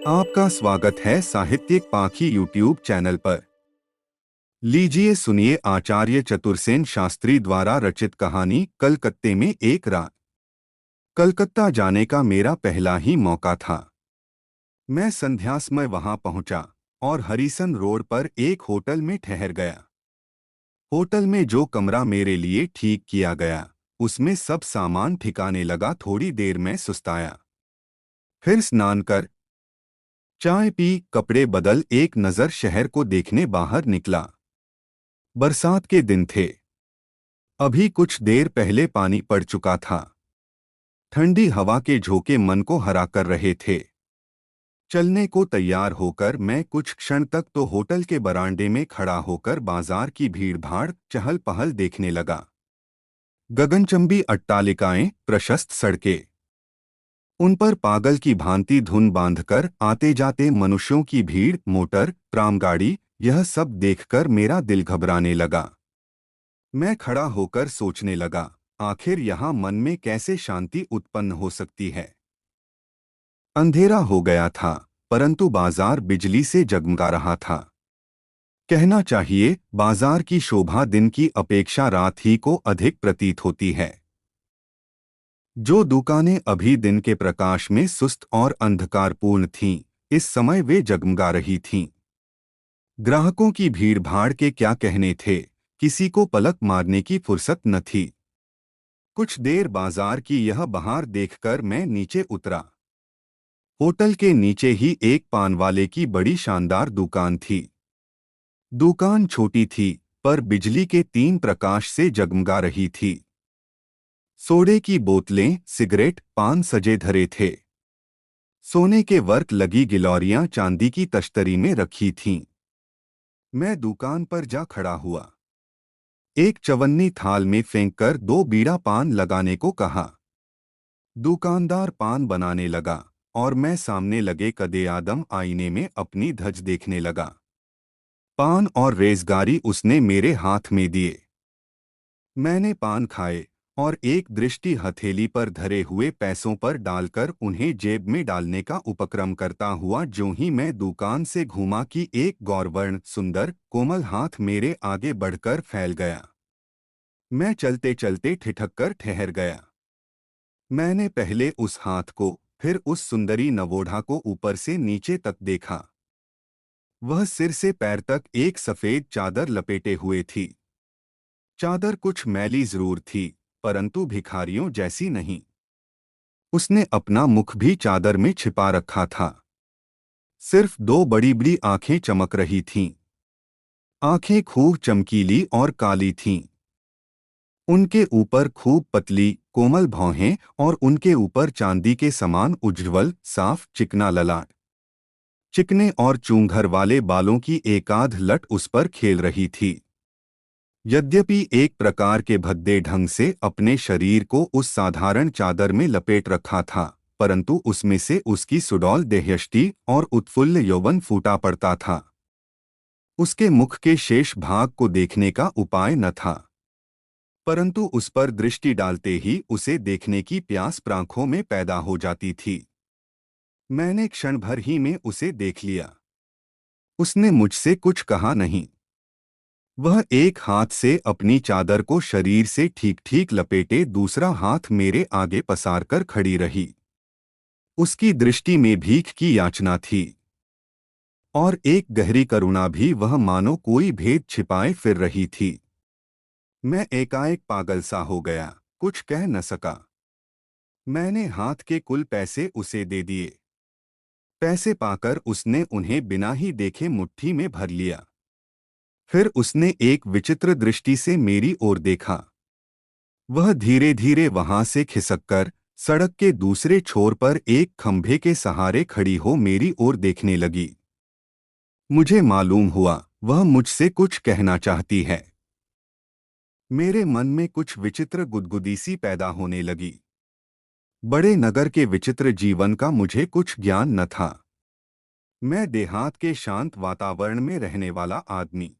आपका स्वागत है साहित्यिक पाखी यूट्यूब चैनल पर। लीजिए सुनिए आचार्य चतुरसेन शास्त्री द्वारा रचित कहानी कलकत्ते में एक रात। कलकत्ता जाने का मेरा पहला ही मौका था। मैं संध्या समय वहां पहुंचा और हरिसन रोड पर एक होटल में ठहर गया। होटल में जो कमरा मेरे लिए ठीक किया गया उसमें सब सामान ठिकाने लगा। थोड़ी देर में सुस्ताया, फिर स्नान कर चाय पी, कपड़े बदल एक नज़र शहर को देखने बाहर निकला। बरसात के दिन थे। अभी कुछ देर पहले पानी पड़ चुका था। ठंडी हवा के झोंके मन को हरा कर रहे थे। चलने को तैयार होकर मैं कुछ क्षण तक तो होटल के बरामदे में खड़ा होकर बाजार की भीड़-भाड़, चहल पहल देखने लगा। गगनचंबी अट्टालिकाएं, प्रशस्त सड़कें, उन पर पागल की भांति धुन बांधकर आते जाते मनुष्यों की भीड़, मोटर, ट्रामगाड़ी, यह सब देखकर मेरा दिल घबराने लगा। मैं खड़ा होकर सोचने लगा, आखिर यहाँ मन में कैसे शांति उत्पन्न हो सकती है। अंधेरा हो गया था, परंतु बाजार बिजली से जगमगा रहा था। कहना चाहिए, बाजार की शोभा दिन की अपेक्षा रात ही को अधिक प्रतीत होती है। जो दुकानें अभी दिन के प्रकाश में सुस्त और अंधकारपूर्ण थीं, इस समय वे जगमगा रही थीं। ग्राहकों की भीड़-भाड़ के क्या कहने थे, किसी को पलक मारने की फुर्सत न थी। कुछ देर बाजार की यह बहार देखकर मैं नीचे उतरा। होटल के नीचे ही एक पान वाले की बड़ी शानदार दुकान थी। दुकान छोटी थी, पर बिजली के तीन प्रकाश से जगमगा रही थी। सोडे की बोतलें, सिगरेट, पान सजे धरे थे। सोने के वर्क लगी गिलौरियां चांदी की तश्तरी में रखी थीं। मैं दुकान पर जा खड़ा हुआ। एक चवन्नी थाल में फेंककर 2 बीड़ा पान लगाने को कहा। दुकानदार पान बनाने लगा और मैं सामने लगे कदे-आदम आईने में अपनी धज देखने लगा। पान और रेज़गारी उसने मेरे हाथ में दिए। मैंने पान खाए और एक दृष्टि हथेली पर धरे हुए पैसों पर डालकर उन्हें जेब में डालने का उपक्रम करता हुआ ज्यों ही मैं दुकान से घूमा कि एक गौरवर्ण, सुंदर, कोमल हाथ मेरे आगे बढ़कर फैल गया। मैं चलते चलते ठिठक कर ठहर गया। मैंने पहले उस हाथ को, फिर उस सुंदरी नवोढ़ा को ऊपर से नीचे तक देखा। वह सिर से पैर तक एक सफेद चादर लपेटे हुए थी। चादर कुछ मैली जरूर थी, परंतु भिखारियों जैसी नहीं। उसने अपना मुख भी चादर में छिपा रखा था। सिर्फ 2 बड़ी बड़ी आंखें चमक रही थीं। आंखें खूब चमकीली और काली थीं। उनके ऊपर खूब पतली, कोमल भौहें और उनके ऊपर चांदी के समान उज्ज्वल, साफ, चिकना ललाट। चिकने और चूंघर वाले बालों की एकाध लट उस पर खेल रही थी। यद्यपि एक प्रकार के भद्दे ढंग से अपने शरीर को उस साधारण चादर में लपेट रखा था, परंतु उसमें से उसकी सुडौल देहयष्टि और उत्फुल्ल यौवन फूटा पड़ता था। उसके मुख के शेष भाग को देखने का उपाय न था, परंतु उस पर दृष्टि डालते ही उसे देखने की प्यास आंखों में पैदा हो जाती थी। मैंने क्षण भर ही में उसे देख लिया। उसने मुझसे कुछ कहा नहीं। वह एक हाथ से अपनी चादर को शरीर से ठीक ठीक लपेटे दूसरा हाथ मेरे आगे पसार कर खड़ी रही। उसकी दृष्टि में भीख की याचना थी और एक गहरी करुणा भी। वह मानो कोई भेद छिपाए फिर रही थी। मैं एकाएक पागल सा हो गया, कुछ कह न सका। मैंने हाथ के कुल पैसे उसे दे दिए। पैसे पाकर उसने उन्हें बिना ही देखे मुट्ठी में भर लिया। फिर उसने एक विचित्र दृष्टि से मेरी ओर देखा। वह धीरे धीरे वहां से खिसककर सड़क के दूसरे छोर पर एक खंभे के सहारे खड़ी हो मेरी ओर देखने लगी। मुझे मालूम हुआ वह मुझसे कुछ कहना चाहती है। मेरे मन में कुछ विचित्र गुदगुदी सी पैदा होने लगी। बड़े नगर के विचित्र जीवन का मुझे कुछ ज्ञान न था। मैं देहात के शांत वातावरण में रहने वाला आदमी,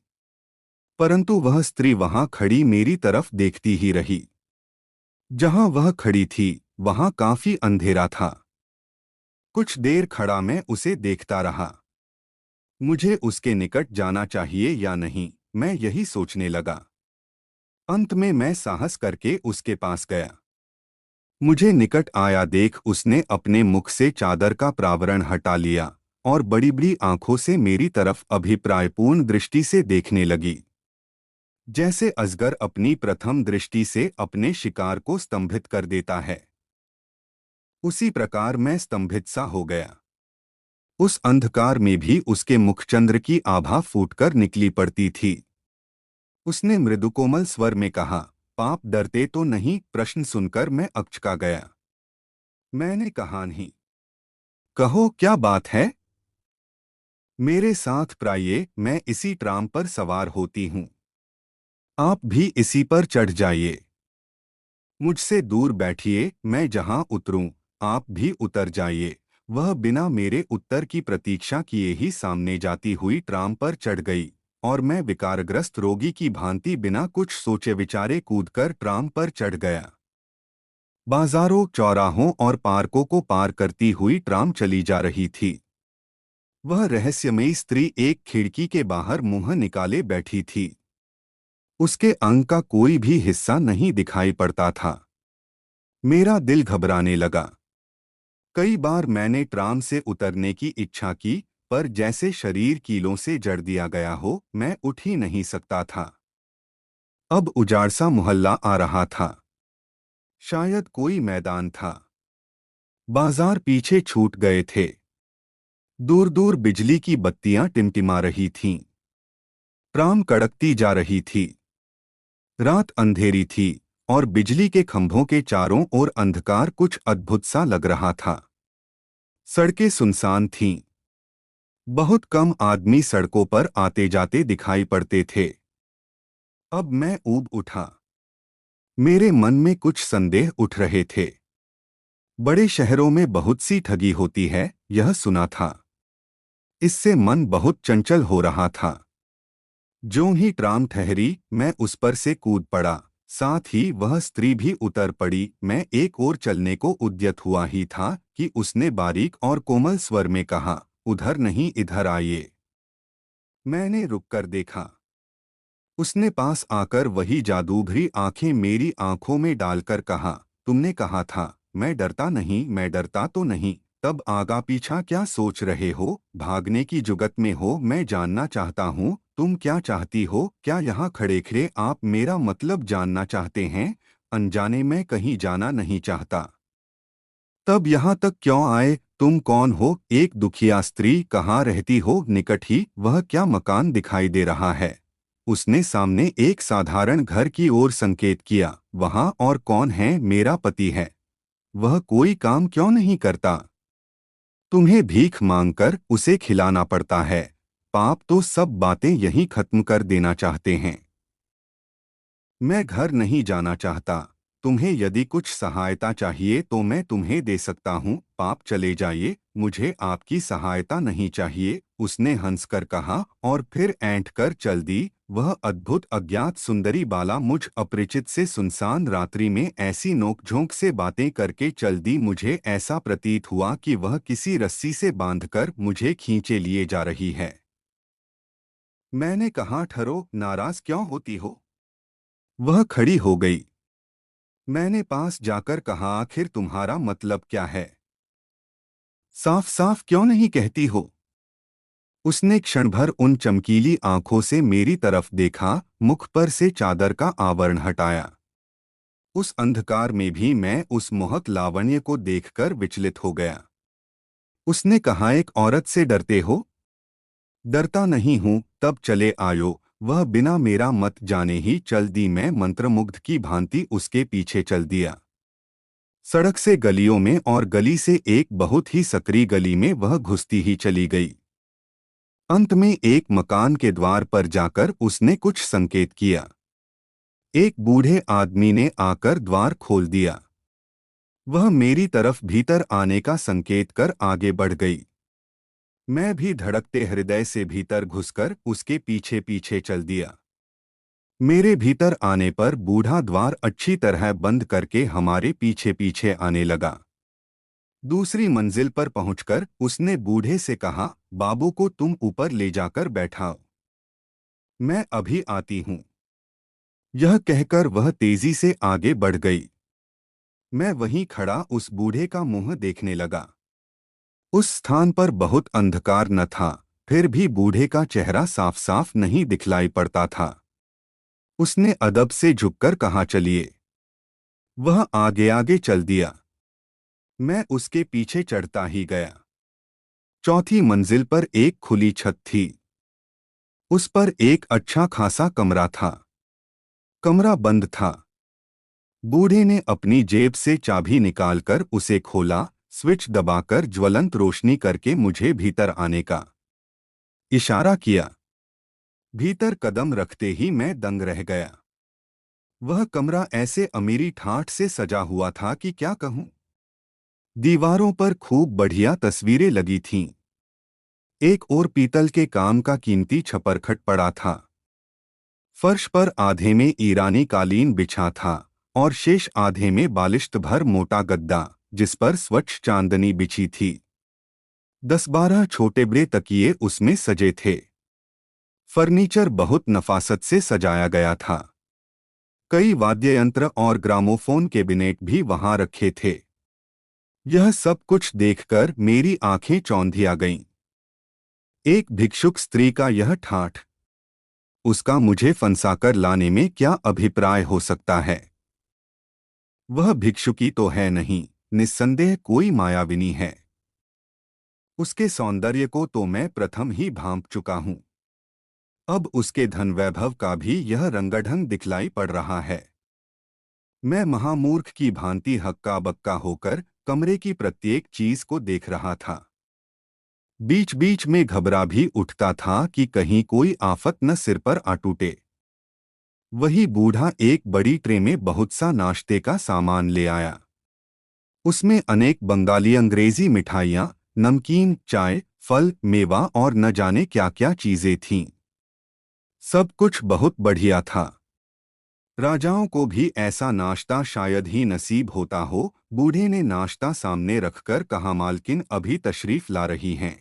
परंतु वह स्त्री वहां खड़ी मेरी तरफ देखती ही रही। जहां वह खड़ी थी वहां काफी अंधेरा था। कुछ देर खड़ा मैं उसे देखता रहा। मुझे उसके निकट जाना चाहिए या नहीं, मैं यही सोचने लगा। अंत में मैं साहस करके उसके पास गया। मुझे निकट आया देख उसने अपने मुख से चादर का प्रावरण हटा लिया और बड़ी बड़ी आंखों से मेरी तरफ अभिप्रायपूर्ण दृष्टि से देखने लगी, जैसे अजगर अपनी प्रथम दृष्टि से अपने शिकार को स्तंभित कर देता है। उसी प्रकार मैं स्तंभित सा हो गया। उस अंधकार में भी उसके मुखचंद्र की आभा फूटकर निकली पड़ती थी। उसने मृदुकोमल स्वर में कहा, पाप डरते तो नहीं? प्रश्न सुनकर मैं अकचका गया। मैंने कहा, नहीं। कहो, क्या बात है? मेरे साथ प्राइए, मैं इसी ट्राम पर सवार होती हूँ। आप भी इसी पर चढ़ जाइए। मुझसे दूर बैठिए, मैं जहां उतरूं आप भी उतर जाइए। वह बिना मेरे उत्तर की प्रतीक्षा किए ही सामने जाती हुई ट्राम पर चढ़ गई और मैं विकारग्रस्त रोगी की भांति बिना कुछ सोचे विचारे कूदकर ट्राम पर चढ़ गया। बाजारों, चौराहों और पार्कों को पार करती हुई ट्राम चली जा रही थी। वह रहस्यमयी स्त्री एक खिड़की के बाहर मुंह निकाले बैठी थी। उसके अंग का कोई भी हिस्सा नहीं दिखाई पड़ता था। मेरा दिल घबराने लगा। कई बार मैंने ट्राम से उतरने की इच्छा की, पर जैसे शरीर कीलों से जड़ दिया गया हो, मैं उठ ही नहीं सकता था। अब उजाड़ सा मोहल्ला आ रहा था। शायद कोई मैदान था। बाजार पीछे छूट गए थे। दूर दूर बिजली की बत्तियां टिमटिमा रही थीं। ट्राम कड़कती जा रही थी। रात अंधेरी थी और बिजली के खंभों के चारों ओर अंधकार कुछ अद्भुत सा लग रहा था। सड़कें सुनसान थीं। बहुत कम आदमी सड़कों पर आते जाते दिखाई पड़ते थे। अब मैं ऊब उठा। मेरे मन में कुछ संदेह उठ रहे थे। बड़े शहरों में बहुत सी ठगी होती है, यह सुना था। इससे मन बहुत चंचल हो रहा था। ज्यों ही ट्राम ठहरी, मैं उस पर से कूद पड़ा। साथ ही वह स्त्री भी उतर पड़ी। मैं एक ओर चलने को उद्यत हुआ ही था कि उसने बारीक और कोमल स्वर में कहा, उधर नहीं, इधर आइए। मैंने रुककर देखा। उसने पास आकर वही जादूभरी आंखें मेरी आंखों में डालकर कहा, तुमने कहा था, मैं डरता नहीं, मैं डरता तो नहीं। तब आगा पीछा क्या सोच रहे हो? भागने की जुगत में हो? मैं जानना चाहता हूँ, तुम क्या चाहती हो? क्या यहाँ खड़े खड़े आप मेरा मतलब जानना चाहते हैं? अनजाने में कहीं जाना नहीं चाहता। तब यहाँ तक क्यों आए? तुम कौन हो? एक दुखिया स्त्री, कहाँ रहती हो? निकट ही वह क्या मकान दिखाई दे रहा है? उसने सामने एक साधारण घर की ओर संकेत किया। वहां और कौन है? मेरा पति है। वह कोई काम क्यों नहीं करता? तुम्हें भीख मांगकर उसे खिलाना पड़ता है। पाप तो सब बातें यहीं खत्म कर देना चाहते हैं। मैं घर नहीं जाना चाहता। तुम्हें यदि कुछ सहायता चाहिए तो मैं तुम्हें दे सकता हूँ। पाप चले जाइए, मुझे आपकी सहायता नहीं चाहिए, उसने हंसकर कहा और फिर ऐंठ कर चल दी। वह अद्भुत अज्ञात सुंदरी बाला मुझ अपरिचित से सुनसान रात्रि में ऐसी नोकझोंक से बातें करके चल दी। मुझे ऐसा प्रतीत हुआ कि वह किसी रस्सी से बांधकर मुझे खींचे लिए जा रही है। मैंने कहा, ठहरो, नाराज क्यों होती हो? वह खड़ी हो गई। मैंने पास जाकर कहा, आखिर तुम्हारा मतलब क्या है? साफ साफ क्यों नहीं कहती हो? उसने क्षण भर उन चमकीली आंखों से मेरी तरफ देखा, मुख पर से चादर का आवरण हटाया। उस अंधकार में भी मैं उस मोहक लावण्य को देखकर विचलित हो गया। उसने कहा, एक औरत से डरते हो? डरता नहीं हूं, तब चले आयो। वह बिना मेरा मत जाने ही चल दी। मैं मंत्रमुग्ध की भांति उसके पीछे चल दिया। सड़क से गलियों में और गली से एक बहुत ही सकरी गली में वह घुसती ही चली गई। अंत में एक मकान के द्वार पर जाकर उसने कुछ संकेत किया। एक बूढ़े आदमी ने आकर द्वार खोल दिया। वह मेरी तरफ भीतर आने का संकेत कर आगे बढ़ गई। मैं भी धड़कते हृदय से भीतर घुसकर उसके पीछे पीछे चल दिया। मेरे भीतर आने पर बूढ़ा द्वार अच्छी तरह बंद करके हमारे पीछे पीछे आने लगा। दूसरी मंजिल पर पहुंचकर उसने बूढ़े से कहा, बाबू को तुम ऊपर ले जाकर बैठाओ, मैं अभी आती हूं। यह कहकर वह तेजी से आगे बढ़ गई। मैं वहीं खड़ा उस बूढ़े का मुंह देखने लगा। उस स्थान पर बहुत अंधकार न था, फिर भी बूढ़े का चेहरा साफ साफ नहीं दिखलाई पड़ता था। उसने अदब से झुककर कहा, चलिए। वह आगे आगे चल दिया। मैं उसके पीछे चढ़ता ही गया। चौथी मंजिल पर एक खुली छत थी। उस पर एक अच्छा खासा कमरा था। कमरा बंद था। बूढ़े ने अपनी जेब से चाबी निकालकर उसे खोला, स्विच दबाकर ज्वलंत रोशनी करके मुझे भीतर आने का इशारा किया। भीतर कदम रखते ही मैं दंग रह गया। वह कमरा ऐसे अमीरी ठाठ से सजा हुआ था कि क्या कहूं। दीवारों पर खूब बढ़िया तस्वीरें लगी थीं। एक और पीतल के काम का कीमती छपरखट पड़ा था। फर्श पर आधे में ईरानी कालीन बिछा था और शेष आधे में बालिश्त भर मोटा गद्दा, जिस पर स्वच्छ चांदनी बिछी थी। 10-12 छोटे बड़े तकिए उसमें सजे थे। फर्नीचर बहुत नफासत से सजाया गया था। कई वाद्ययंत्र और ग्रामोफोन कैबिनेट भी वहां रखे थे। यह सब कुछ देखकर मेरी आंखें चौंधिया गईं। एक भिक्षुक स्त्री का यह ठाठ, उसका मुझे फंसाकर लाने में क्या अभिप्राय हो सकता है। वह भिक्षुकी तो है नहीं, निस्संदेह कोई मायाविनी है। उसके सौंदर्य को तो मैं प्रथम ही भांप चुका हूं। अब उसके धन वैभव का भी यह रंगढंग दिखलाई पड़ रहा है। मैं महामूर्ख की भांति हक्का बक्का होकर कमरे की प्रत्येक चीज को देख रहा था। बीच बीच में घबरा भी उठता था कि कहीं कोई आफत न सिर पर आ टूटे। वही बूढ़ा एक बड़ी ट्रे में बहुत सा नाश्ते का सामान ले आया। उसमें अनेक बंगाली अंग्रेजी मिठाइयाँ, नमकीन, चाय, फल, मेवा और न जाने क्या क्या चीजें थीं। सब कुछ बहुत बढ़िया था। राजाओं को भी ऐसा नाश्ता शायद ही नसीब होता हो। बूढ़े ने नाश्ता सामने रखकर कहा, मालकिन अभी तशरीफ ला रही हैं।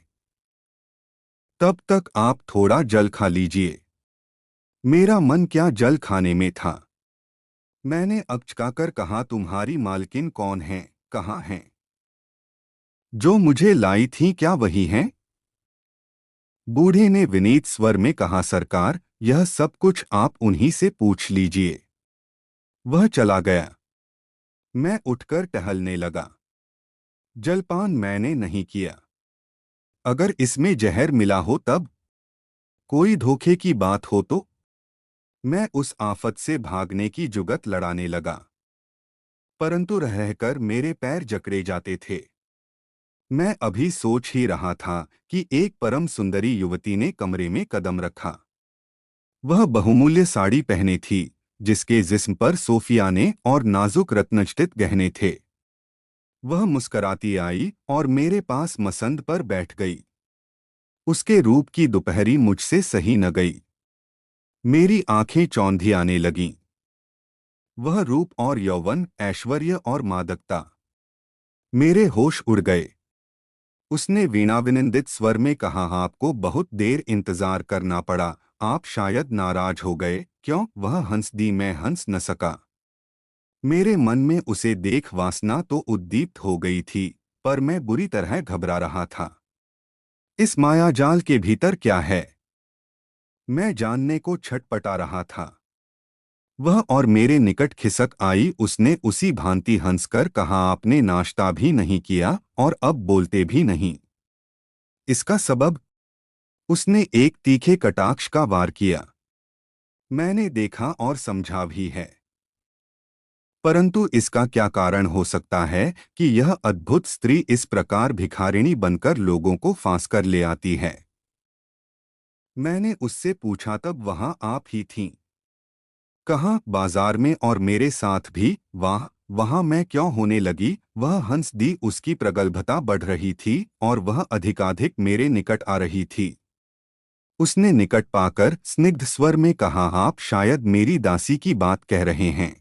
तब तक आप थोड़ा जल खा लीजिए। मेरा मन क्या जल खाने में था। मैंने अकचकाकर कहा, तुम्हारी मालकिन कौन है, कहाँ हैं? जो मुझे लाई थी क्या वही हैं? बूढ़े ने विनीत स्वर में कहा, सरकार, यह सब कुछ आप उन्हीं से पूछ लीजिए। वह चला गया। मैं उठकर टहलने लगा। जलपान मैंने नहीं किया। अगर इसमें जहर मिला हो तब? कोई धोखे की बात हो तो? मैं उस आफत से भागने की जुगत लड़ाने लगा, परंतु रहकर मेरे पैर जकड़े जाते थे। मैं अभी सोच ही रहा था कि एक परम सुंदरी युवती ने कमरे में कदम रखा। वह बहुमूल्य साड़ी पहने थी, जिसके जिस्म पर सोफियाने और नाजुक रत्नजटित गहने थे। वह मुस्कराती आई और मेरे पास मसंद पर बैठ गई। उसके रूप की दोपहरी मुझसे सही न गई। मेरी आंखें चौंधी आने लगीं। वह रूप और यौवन, ऐश्वर्य और मादकता, मेरे होश उड़ गए। उसने वीणाविनंदित स्वर में कहा, आपको बहुत देर इंतजार करना पड़ा, आप शायद नाराज हो गए। क्यों? वह हंस दी। मैं हंस न सका। मेरे मन में उसे देख वासना तो उद्दीप्त हो गई थी, पर मैं बुरी तरह घबरा रहा था। इस मायाजाल के भीतर क्या है, मैं जानने को छटपटा रहा था। वह और मेरे निकट खिसक आई। उसने उसी भांति हंसकर कहा, आपने नाश्ता भी नहीं किया और अब बोलते भी नहीं। इसका सबब? उसने एक तीखे कटाक्ष का वार किया। मैंने देखा और समझा भी है, परंतु इसका क्या कारण हो सकता है कि यह अद्भुत स्त्री इस प्रकार भिखारिणी बनकर लोगों को फांस कर ले आती है? मैंने उससे पूछा, तब वहां आप ही थीं। कहाँ? बाजार में, और मेरे साथ भी। वाह, वहां मैं क्यों होने लगी? वह हंस दी। उसकी प्रगल्भता बढ़ रही थी और वह अधिकाधिक मेरे निकट आ रही थी। उसने निकट पाकर स्निग्ध स्वर में कहा, आप शायद मेरी दासी की बात कह रहे हैं।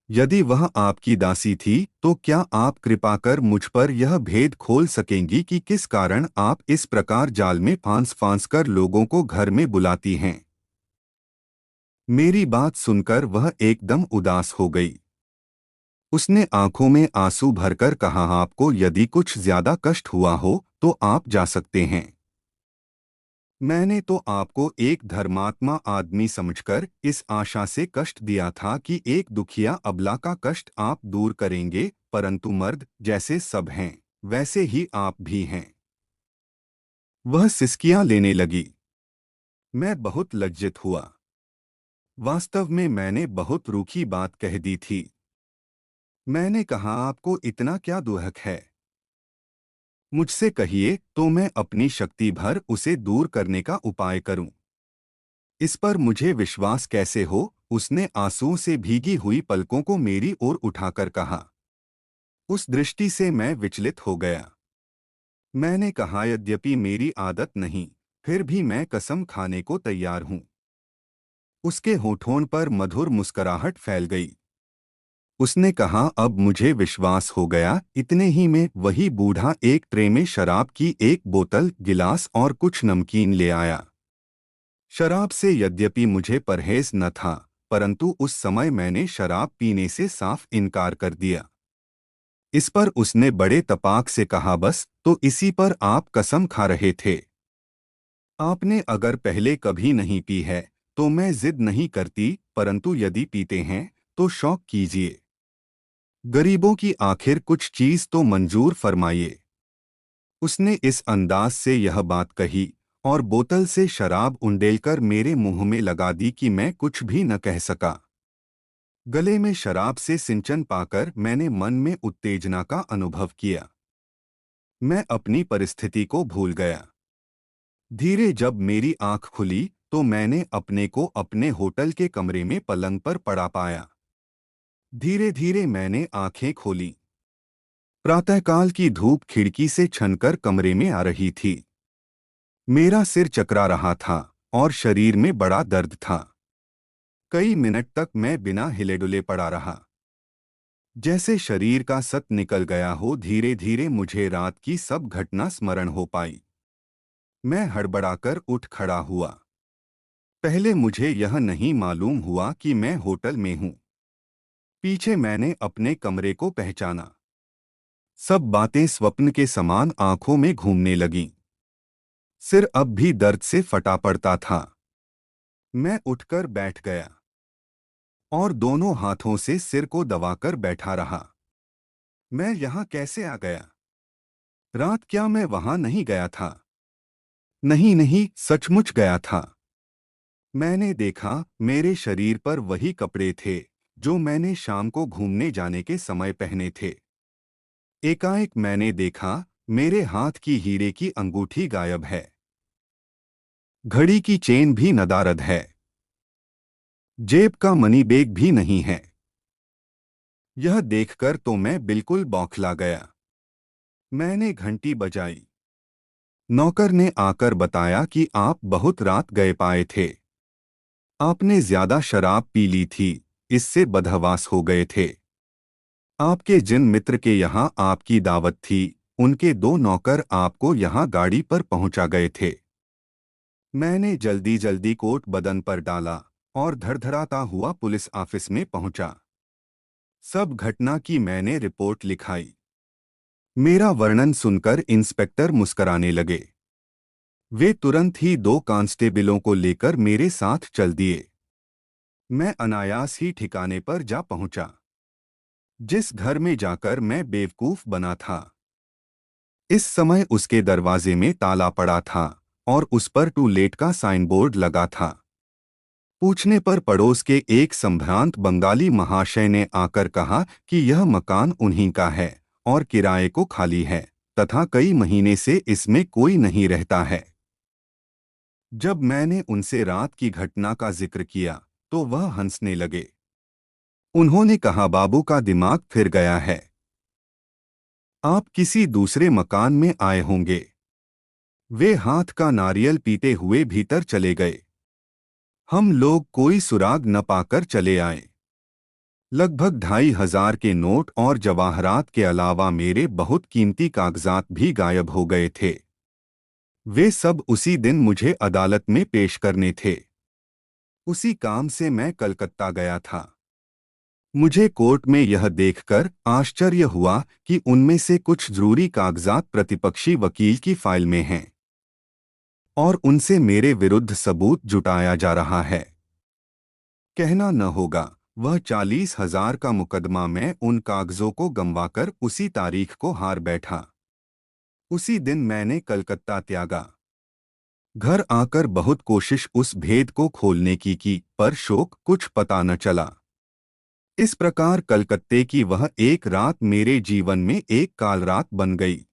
यदि वह आपकी दासी थी तो क्या आप कृपा कर मुझ पर यह भेद खोल सकेंगी कि किस कारण आप इस प्रकार जाल में फांस फांस कर लोगों को घर में बुलाती हैं? मेरी बात सुनकर वह एकदम उदास हो गई। उसने आंखों में आंसू भरकर कहा, आपको यदि कुछ ज्यादा कष्ट हुआ हो तो आप जा सकते हैं। मैंने तो आपको एक धर्मात्मा आदमी समझकर इस आशा से कष्ट दिया था कि एक दुखिया अबला का कष्ट आप दूर करेंगे, परंतु मर्द जैसे सब हैं वैसे ही आप भी हैं। वह सिसकियां लेने लगी। मैं बहुत लज्जित हुआ। वास्तव में मैंने बहुत रूखी बात कह दी थी। मैंने कहा, आपको इतना क्या दुहक है? मुझसे कहिए तो मैं अपनी शक्ति भर उसे दूर करने का उपाय करूं। इस पर मुझे विश्वास कैसे हो? उसने आंसुओं से भीगी हुई पलकों को मेरी ओर उठाकर कहा। उस दृष्टि से मैं विचलित हो गया। मैंने कहा, यद्यपि मेरी आदत नहीं, फिर भी मैं कसम खाने को तैयार हूं। उसके होठों पर मधुर मुस्कुराहट फैल गई। उसने कहा, अब मुझे विश्वास हो गया। इतने ही में वही बूढ़ा एक ट्रे में शराब की एक बोतल, गिलास और कुछ नमकीन ले आया। शराब से यद्यपि मुझे परहेज न था, परंतु उस समय मैंने शराब पीने से साफ इनकार कर दिया। इस पर उसने बड़े तपाक से कहा, बस तो इसी पर आप कसम खा रहे थे? आपने अगर पहले कभी नहीं पी है तो मैं जिद नहीं करती, परंतु यदि पीते हैं तो शौक कीजिए। गरीबों की आखिर कुछ चीज तो मंजूर फरमाइए। उसने इस अंदाज से यह बात कही और बोतल से शराब उंडेलकर मेरे मुंह में लगा दी कि मैं कुछ भी न कह सका। गले में शराब से सिंचन पाकर मैंने मन में उत्तेजना का अनुभव किया। मैं अपनी परिस्थिति को भूल गया। धीरे जब मेरी आंख खुली तो मैंने अपने को अपने होटल के कमरे में पलंग पर पड़ा पाया। धीरे धीरे मैंने आंखें खोली। प्रातःकाल की धूप खिड़की से छनकर कमरे में आ रही थी। मेरा सिर चकरा रहा था और शरीर में बड़ा दर्द था। कई मिनट तक मैं बिना हिले डुले पड़ा रहा, जैसे शरीर का सत निकल गया हो। धीरे धीरे मुझे रात की सब घटना स्मरण हो पाई। मैं हड़बड़ाकर उठ खड़ा हुआ। पहले मुझे यह नहीं मालूम हुआ कि मैं होटल में हूँ। पीछे मैंने अपने कमरे को पहचाना। सब बातें स्वप्न के समान आंखों में घूमने लगीं। सिर अब भी दर्द से फटा पड़ता था। मैं उठकर बैठ गया और दोनों हाथों से सिर को दबाकर बैठा रहा। मैं यहाँ कैसे आ गया? रात क्या मैं वहां नहीं गया था? नहीं नहीं, सचमुच गया था। मैंने देखा, मेरे शरीर पर वही कपड़े थे जो मैंने शाम को घूमने जाने के समय पहने थे। एकाएक मैंने देखा, मेरे हाथ की हीरे की अंगूठी गायब है। घड़ी की चेन भी नदारद है। जेब का मनी बैग भी नहीं है। यह देखकर तो मैं बिल्कुल बौखला गया। मैंने घंटी बजाई। नौकर ने आकर बताया कि आप बहुत रात गए पाए थे। आपने ज्यादा शराब पी ली थी, इससे बदहवास हो गए थे। आपके जिन मित्र के यहाँ आपकी दावत थी, उनके दो नौकर आपको यहाँ गाड़ी पर पहुंचा गए थे। मैंने जल्दी जल्दी कोट बदन पर डाला और धड़धड़ाता हुआ पुलिस ऑफिस में पहुंचा। सब घटना की मैंने रिपोर्ट लिखाई। मेरा वर्णन सुनकर इंस्पेक्टर मुस्कराने लगे। वे तुरंत ही दो कांस्टेबलों को लेकर मेरे साथ चल दिए। मैं अनायास ही ठिकाने पर जा पहुंचा, जिस घर में जाकर मैं बेवकूफ बना था। इस समय उसके दरवाजे में ताला पड़ा था और उस पर टू लेट का साइन बोर्ड लगा था। पूछने पर पड़ोस के एक संभ्रांत बंगाली महाशय ने आकर कहा कि यह मकान उन्हीं का है और किराए को खाली है तथा कई महीने से इसमें कोई नहीं रहता है। जब मैंने उनसे रात की घटना का जिक्र किया तो वह हंसने लगे। उन्होंने कहा, बाबू का दिमाग फिर गया है। आप किसी दूसरे मकान में आए होंगे। वे हाथ का नारियल पीते हुए भीतर चले गए। हम लोग कोई सुराग न पाकर चले आए। लगभग 2,500 के नोट और जवाहरात के अलावा मेरे बहुत कीमती कागजात भी गायब हो गए थे। वे सब उसी दिन मुझे अदालत में पेश करने थे। उसी काम से मैं कलकत्ता गया था। मुझे कोर्ट में यह देखकर आश्चर्य हुआ कि उनमें से कुछ जरूरी कागजात प्रतिपक्षी वकील की फाइल में हैं और उनसे मेरे विरुद्ध सबूत जुटाया जा रहा है। कहना न होगा, वह 40,000 का मुकदमा मैं उन कागजों को गंवाकर उसी तारीख को हार बैठा। उसी दिन मैंने कलकत्ता त्यागा। घर आकर बहुत कोशिश उस भेद को खोलने की पर शोक कुछ पता न चला। इस प्रकार कलकत्ते की वह एक रात मेरे जीवन में एक काल रात बन गई।